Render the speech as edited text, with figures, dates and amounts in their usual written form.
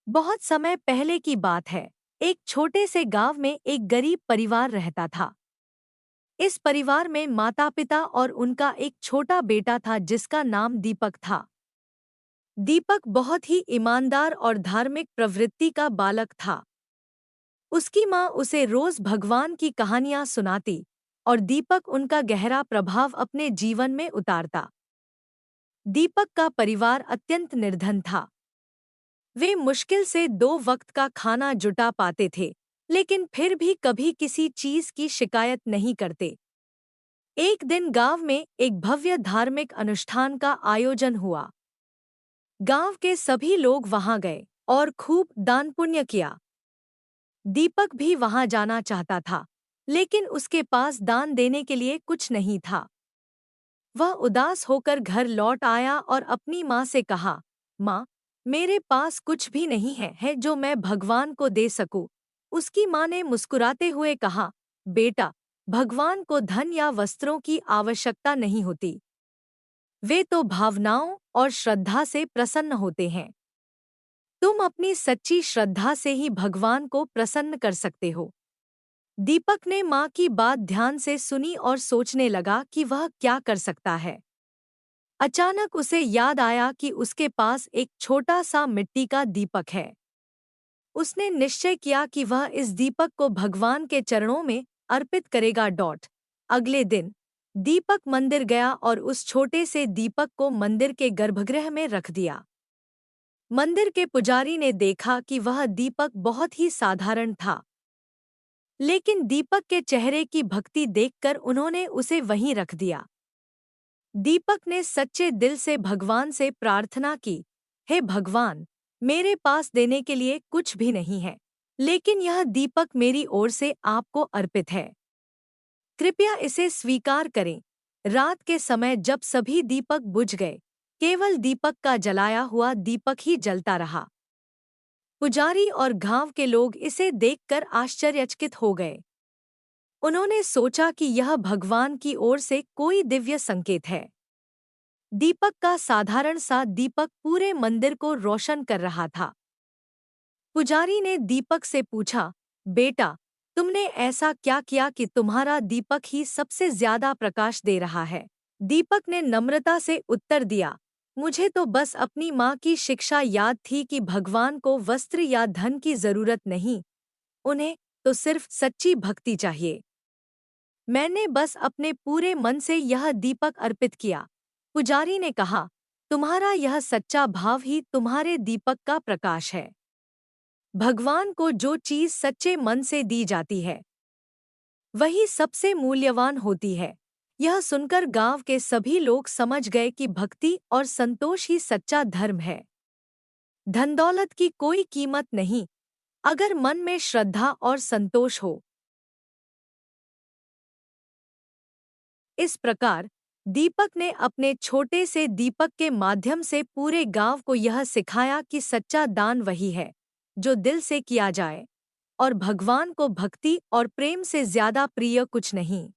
बहुत समय पहले की बात है। एक छोटे से गांव में एक गरीब परिवार रहता था। इस परिवार में माता-पिता और उनका एक छोटा बेटा था जिसका नाम दीपक था। दीपक बहुत ही ईमानदार और धार्मिक प्रवृत्ति का बालक था। उसकी माँ उसे रोज भगवान की कहानियां सुनाती और दीपक उनका गहरा प्रभाव अपने जीवन में उतारता। दीपक का परिवार अत्यंत निर्धन था। वे मुश्किल से 2 वक्त का खाना जुटा पाते थे, लेकिन फिर भी कभी किसी चीज की शिकायत नहीं करते। एक दिन गांव में एक भव्य धार्मिक अनुष्ठान का आयोजन हुआ। गांव के सभी लोग वहां गए और खूब दान पुण्य किया। दीपक भी वहां जाना चाहता था, लेकिन उसके पास दान देने के लिए कुछ नहीं था। वह उदास होकर घर लौट आया और अपनी माँ से कहा, माँ, मेरे पास कुछ भी नहीं है जो मैं भगवान को दे सकूं। उसकी माँ ने मुस्कुराते हुए कहा, बेटा, भगवान को धन या वस्त्रों की आवश्यकता नहीं होती। वे तो भावनाओं और श्रद्धा से प्रसन्न होते हैं। तुम अपनी सच्ची श्रद्धा से ही भगवान को प्रसन्न कर सकते हो। दीपक ने माँ की बात ध्यान से सुनी और सोचने लगा कि वह क्या कर सकता है। अचानक उसे याद आया कि उसके पास एक छोटा सा मिट्टी का दीपक है। उसने निश्चय किया कि वह इस दीपक को भगवान के चरणों में अर्पित करेगा। अगले दिन दीपक मंदिर गया और उस छोटे से दीपक को मंदिर के गर्भगृह में रख दिया। मंदिर के पुजारी ने देखा कि वह दीपक बहुत ही साधारण था, लेकिन दीपक के चेहरे की भक्ति देखकर उन्होंने उसे वहीं रख दिया। दीपक ने सच्चे दिल से भगवान से प्रार्थना की, हे भगवान, मेरे पास देने के लिए कुछ भी नहीं है, लेकिन यह दीपक मेरी ओर से आपको अर्पित है। कृपया इसे स्वीकार करें। रात के समय जब सभी दीपक बुझ गए, केवल दीपक का जलाया हुआ दीपक ही जलता रहा। पुजारी और गांव के लोग इसे देखकर आश्चर्यचकित हो गए। उन्होंने सोचा कि यह भगवान की ओर से कोई दिव्य संकेत है। दीपक का साधारण सा दीपक पूरे मंदिर को रोशन कर रहा था। पुजारी ने दीपक से पूछा, बेटा, तुमने ऐसा क्या किया कि तुम्हारा दीपक ही सबसे ज्यादा प्रकाश दे रहा है? दीपक ने नम्रता से उत्तर दिया, मुझे तो बस अपनी माँ की शिक्षा याद थी कि भगवान को वस्त्र या धन की जरूरत नहीं, उन्हें तो सिर्फ सच्ची भक्ति चाहिए। मैंने बस अपने पूरे मन से यह दीपक अर्पित किया। पुजारी ने कहा, तुम्हारा यह सच्चा भाव ही तुम्हारे दीपक का प्रकाश है। भगवान को जो चीज सच्चे मन से दी जाती है, वही सबसे मूल्यवान होती है। यह सुनकर गांव के सभी लोग समझ गए कि भक्ति और संतोष ही सच्चा धर्म है। धन दौलत की कोई कीमत नहीं, अगर मन में श्रद्धा और संतोष हो। इस प्रकार दीपक ने अपने छोटे से दीपक के माध्यम से पूरे गांव को यह सिखाया कि सच्चा दान वही है जो दिल से किया जाए, और भगवान को भक्ति और प्रेम से ज्यादा प्रिय कुछ नहीं।